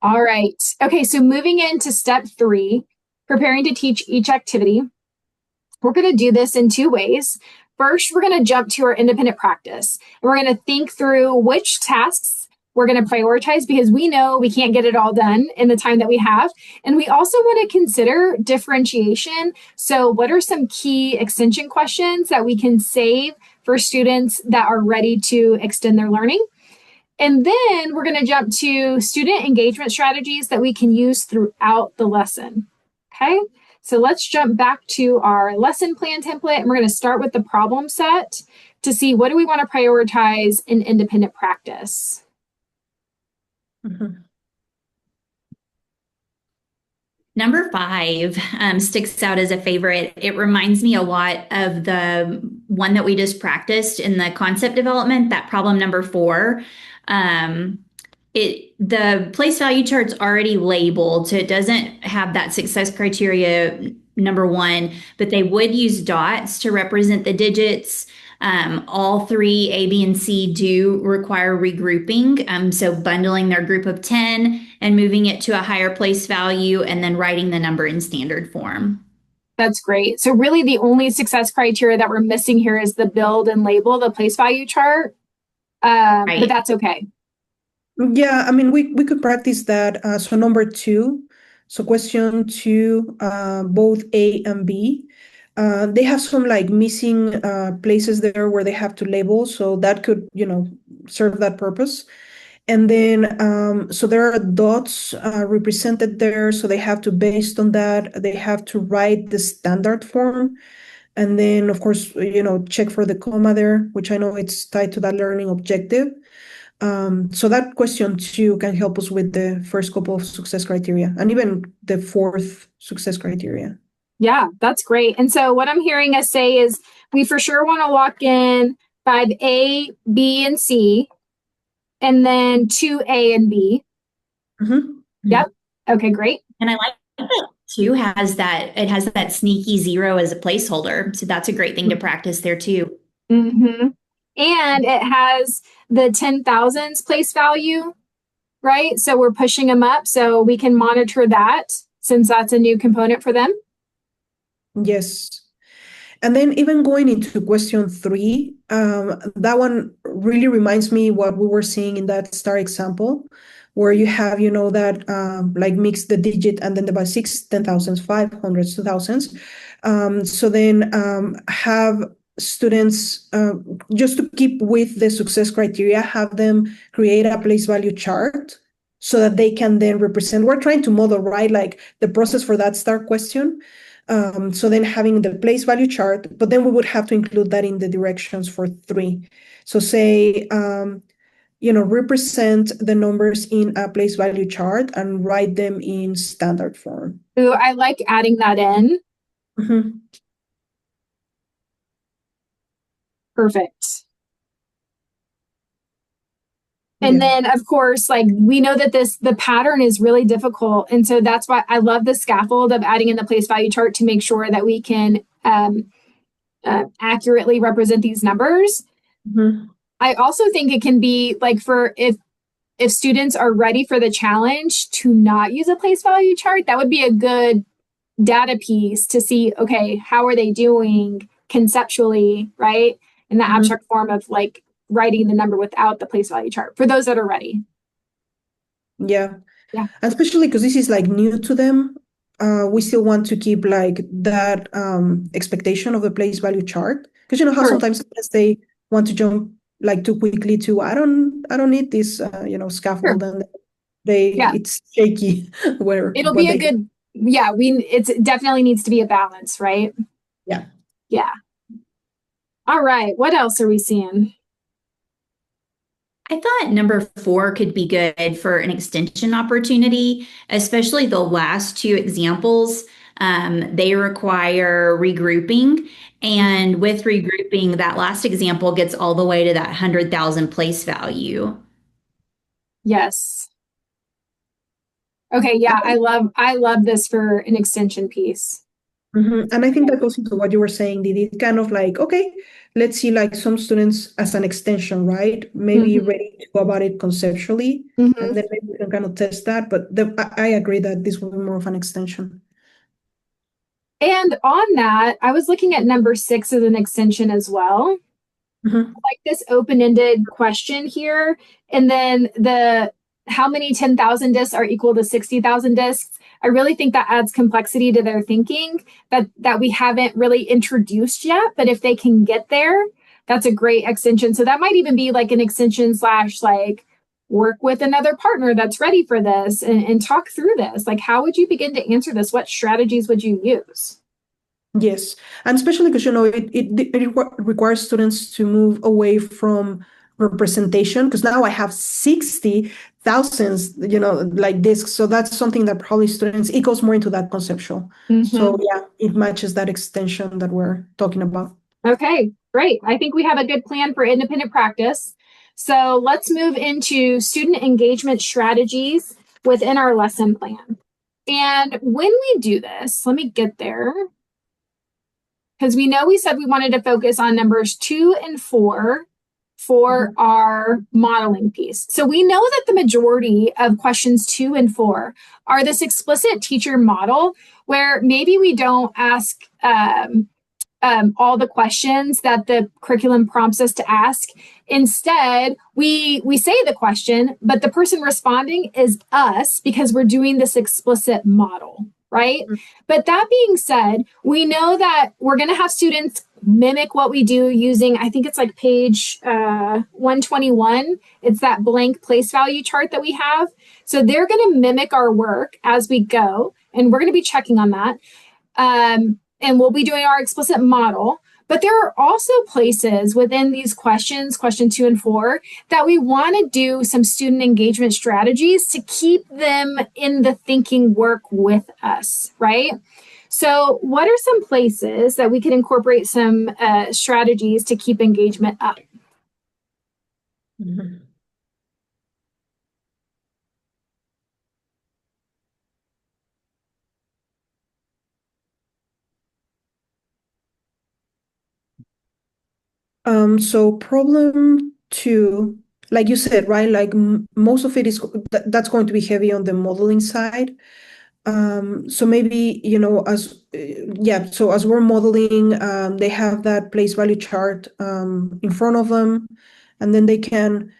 All right. Okay, so moving into step 3, preparing to teach each activity. We're going to do this in 2 ways. First, we're going to jump to our independent practice, and we're going to think through which tasks we're going to prioritize because we know we can't get it all done in the time that we have. And we also want to consider differentiation. So, what are some key extension questions that we can save for students that are ready to extend their learning? And then we're going to jump to student engagement strategies that we can use throughout the lesson. Okay, so let's jump back to our lesson plan template, and we're going to start with the problem set to see what do we want to prioritize in independent practice. Mhm. Number 5 sticks out as a favorite. It reminds me a lot of the one that we just practiced in the concept development, that problem number 4. Um, the place value chart's already labeled, so it doesn't have that success criteria number 1, but they would use dots to represent the digits. All 3, A, B, and C, do require regrouping. So bundling their group of 10 and moving it to a higher place value and then writing the number in standard form. That's great. So really the only success criteria that we're missing here is the build and label the place value chart, but Right. that's okay. Yeah, I mean, we could practice that. So number 2, so question 2, both A and B, they have some like missing places there where they have to label. So that could, serve that purpose. And then, so there are dots represented there. So they have to, based on that, they have to write the standard form. And then, of course, check for the comma there, which I know it's tied to that learning objective. So that question 2 can help us with the first couple of success criteria and even the 4th success criteria. Yeah, that's great. And so what I'm hearing us say is we for sure want to lock in 5A, B, and C, and then 2A and B. Mm-hmm. Yep. Okay, great. And I like that too it has that sneaky 0 as a placeholder. So that's a great thing to practice there too. Mm-hmm. And it has the 10,000s place value, right? So we're pushing them up so we can monitor that since that's a new component for them. Yes. And then even going into question 3, that one really reminds me what we were seeing in that star example, where you have, that like mix the digit and then the by 6, 10,000s, 500s, 2,000s. So then have students, just to keep with the success criteria, have them create a place value chart so that they can then represent. We're trying to model, right, like the process for that star question. So then having the place value chart, but then we would have to include that in the directions for 3. So say, represent the numbers in a place value chart and write them in standard form. Ooh, I like adding that in. Mm-hmm. Perfect. And Yeah. then, of course, like we know that the pattern is really difficult. And so that's why I love the scaffold of adding in the place value chart to make sure that we can accurately represent these numbers. Mm-hmm. I also think it can be like for if students are ready for the challenge to not use a place value chart, that would be a good data piece to see, okay, how are they doing conceptually, right? In the abstract form of like writing the number without the place value chart for those that are ready. Yeah. Yeah. Especially because this is like new to them. We still want to keep like that expectation of the place value chart. Because you know how Sure. sometimes they want to jump like too quickly to I don't need this Sure. scaffold, and Yeah. it's shaky where It'll what be a they good, yeah, it's definitely needs to be a balance, right? yeah. Yeah. All right. What else are we seeing? I thought number 4 could be good for an extension opportunity, especially the last 2 examples. They require regrouping. And with regrouping, that last example gets all the way to that 100,000 place value. Yes. Okay, yeah, I love this for an extension piece. And I think that goes into what you were saying, Didi. It's kind of like, okay, let's see like some students as an extension, right? Maybe Mhm. ready to go about it conceptually, and Mhm. then maybe we can kind of test that. But I agree that this will be more of an extension. And on that, I was looking at number 6 as an extension as well. Mhm. Like this open-ended question here, and then the how many 10,000 discs are equal to 60,000 discs. I really think that adds complexity to their thinking that we haven't really introduced yet. But if they can get there, that's a great extension. So that might even be like an extension slash like work with another partner that's ready for this and talk through this. Like, how would you begin to answer this? What strategies would you use? Yes, and especially because it requires students to move away from representation. Because now I have 60,000, like discs. So that's something that probably students it goes more into that conceptual. Mm-hmm. So yeah, it matches that extension that we're talking about. Okay, great. I think we have a good plan for independent practice. So let's move into student engagement strategies within our lesson plan. And when we do this, let me get there because we know we said we wanted to focus on numbers 2 and 4 for Mhm. our modeling piece. So we know that the majority of questions 2 and 4 are this explicit teacher model where maybe we don't ask all the questions that the curriculum prompts us to ask. Instead, we say the question, but the person responding is us because we're doing this explicit model, right? But that being said, we know that we're going to have students mimic what we do using, I think it's like page 121. It's that blank place value chart that we have. So they're going to mimic our work as we go, and we're going to be checking on that. And we'll be doing our explicit model. But there are also places within these questions, question 2 and 4, that we want to do some student engagement strategies to keep them in the thinking work with us, right? So, what are some places that we can incorporate some strategies to keep engagement up? Mhm. So problem two, like you said, right? Like most of it is that's going to be heavy on the modeling side. So maybe, so as we're modeling, they have that place value chart in front of them, and then they can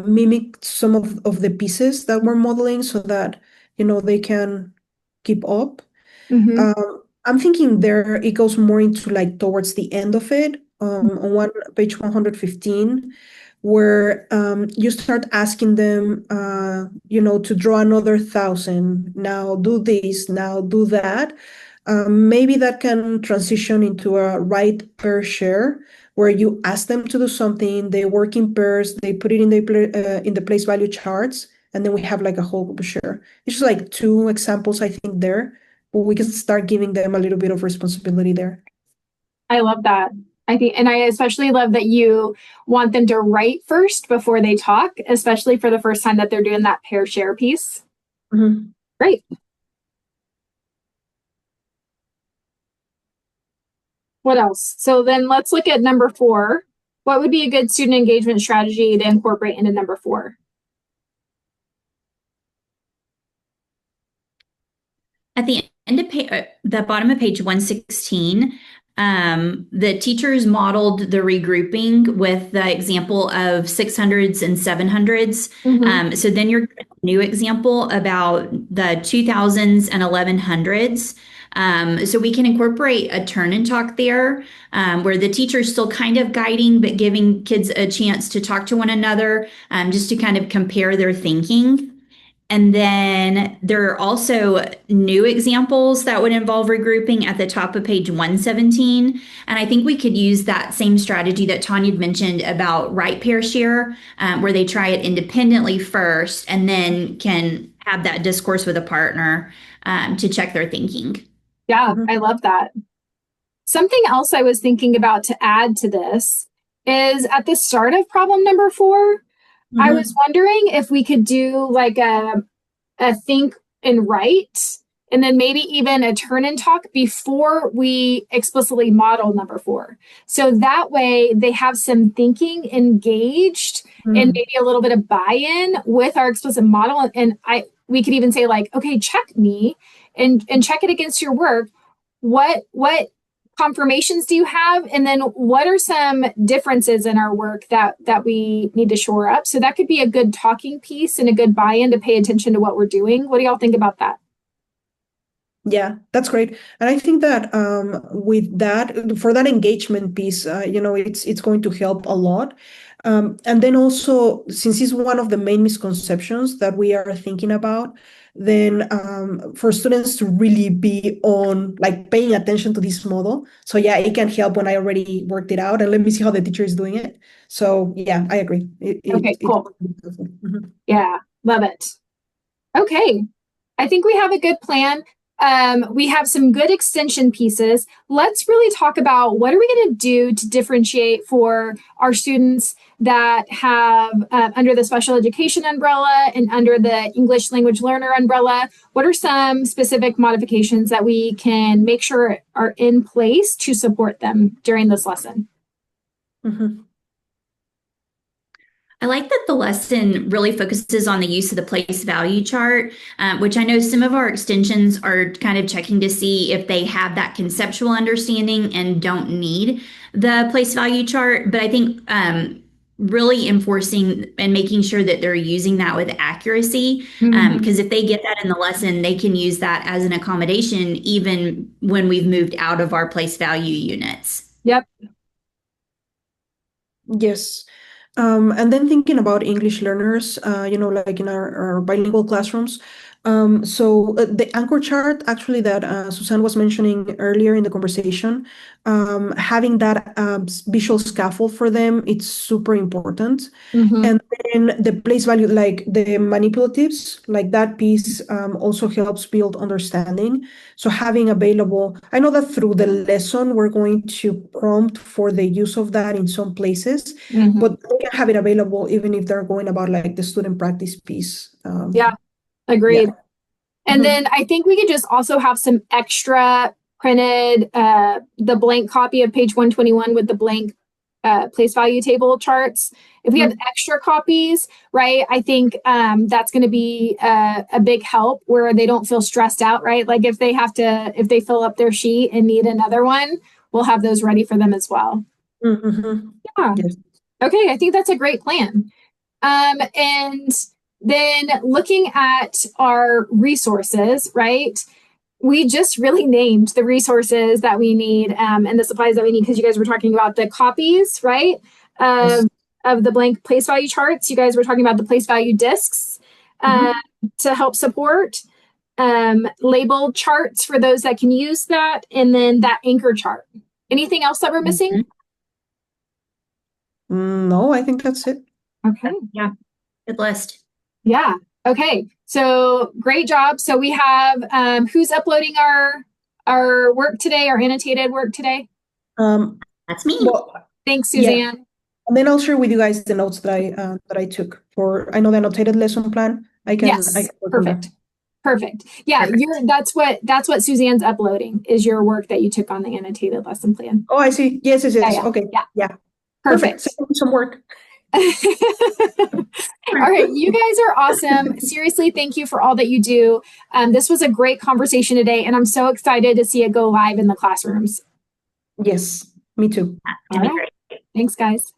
mimic some of the pieces that we're modeling so that, they can keep up. Mm-hmm. I'm thinking there it goes more into like towards the end of it, on page 115, where you start asking them, to draw another 1,000. Now do this, now do that. Maybe that can transition into a right pair share, where you ask them to do something, they work in pairs, they put it in the place value charts, and then we have like a whole group share. It's just like two examples, I think, there, but we can start giving them a little bit of responsibility there. I love that. I think, and I especially love that you want them to write first before they talk, especially for the first time that they're doing that pair share piece. Mhm. Great. What else? So then let's look at number 4. What would be a good student engagement strategy to incorporate into number 4? At the end of the bottom of page 116, the teachers modeled the regrouping with the example of 600s and 700s. Mm-hmm. So then your new example about the 2000s and 1100s. So we can incorporate a turn and talk there, where the teacher's still kind of guiding, but giving kids a chance to talk to one another, just to kind of compare their thinking. And then there are also new examples that would involve regrouping at the top of page 117. And I think we could use that same strategy that Tanya mentioned about right pair share, where they try it independently first and then can have that discourse with a partner, to check their thinking. Yeah, Mhm. I love that. Something else I was thinking about to add to this is at the start of problem number 4, I was Mhm. wondering if we could do like a think and write and then maybe even a turn and talk before we explicitly model number 4. So that way they have some thinking engaged and maybe a little bit of buy-in with our explicit model. And we could even say like, okay, check me and check it against your work. What confirmations do you have? And then what are some differences in our work that we need to shore up? So that could be a good talking piece and a good buy-in to pay attention to what we're doing. What do y'all think about that? Yeah, that's great. And I think that with that, for that engagement piece, it's going to help a lot. And then also, since it's one of the main misconceptions that we are thinking about, then for students to really be on, like paying attention to this model. So yeah, it can help when I already worked it out and let me see how the teacher is doing it. So yeah, I agree. Okay, cool. Mhm. Yeah, love it. Okay, I think we have a good plan. We have some good extension pieces. Let's really talk about what are we going to do to differentiate for our students that have under the special education umbrella and under the English language learner umbrella. What are some specific modifications that we can make sure are in place to support them during this lesson? Mhm. I like that the lesson really focuses on the use of the place value chart, which I know some of our extensions are kind of checking to see if they have that conceptual understanding and don't need the place value chart. But I think really enforcing and making sure that they're using that with accuracy, because if they get that in the lesson, they can use that as an accommodation even when we've moved out of our place value units. Yep. Yes. And then thinking about English learners, like in our bilingual classrooms. So the anchor chart, actually, that Suzanne was mentioning earlier in the conversation, having that visual scaffold for them, it's super important. And then the place value, like the manipulatives, like that piece also helps build understanding. So having available, I know that through the lesson, we're going to prompt for the use of that in some places, but they can have it available even if they're going about like the student practice piece. Yeah, agreed. Yeah. And then I think we could just also have some extra printed, the blank copy of page 121 with the blank place value table charts. If we have extra copies, right, I think that's going to be a big help where they don't feel stressed out, right? Like if they fill up their sheet and need another one, we'll have those ready for them as well. Yeah. Yes. Okay, I think that's a great plan. And then looking at our resources, right? We just really named the resources that we need and the supplies that we need because you guys were talking about the copies, right? Yes. Of the blank place value charts. You guys were talking about the place value discs to help support. Labeled charts for those that can use that, and then that anchor chart. Anything else that we're missing? No, I think that's it. Okay. Yeah. Good list. Yeah. Okay. So great job. So we have who's uploading our work today, our annotated work today? That's me. Well, Thanks, yeah. Suzanne. And then I'll share with you guys the notes that I took for, I know the annotated lesson plan. I can Yes. work on that. Perfect. Perfect. Yeah, Perfect. that's what Suzanne's uploading is your work that you took on the annotated lesson plan. Oh, I see. Yes. Yeah. Okay. Yeah. Perfect. Send me some work. All right, you guys are awesome. Seriously, thank you for all that you do. This was a great conversation today, and I'm so excited to see it go live in the classrooms. Yes, me too. That's gonna be great. Thanks, guys.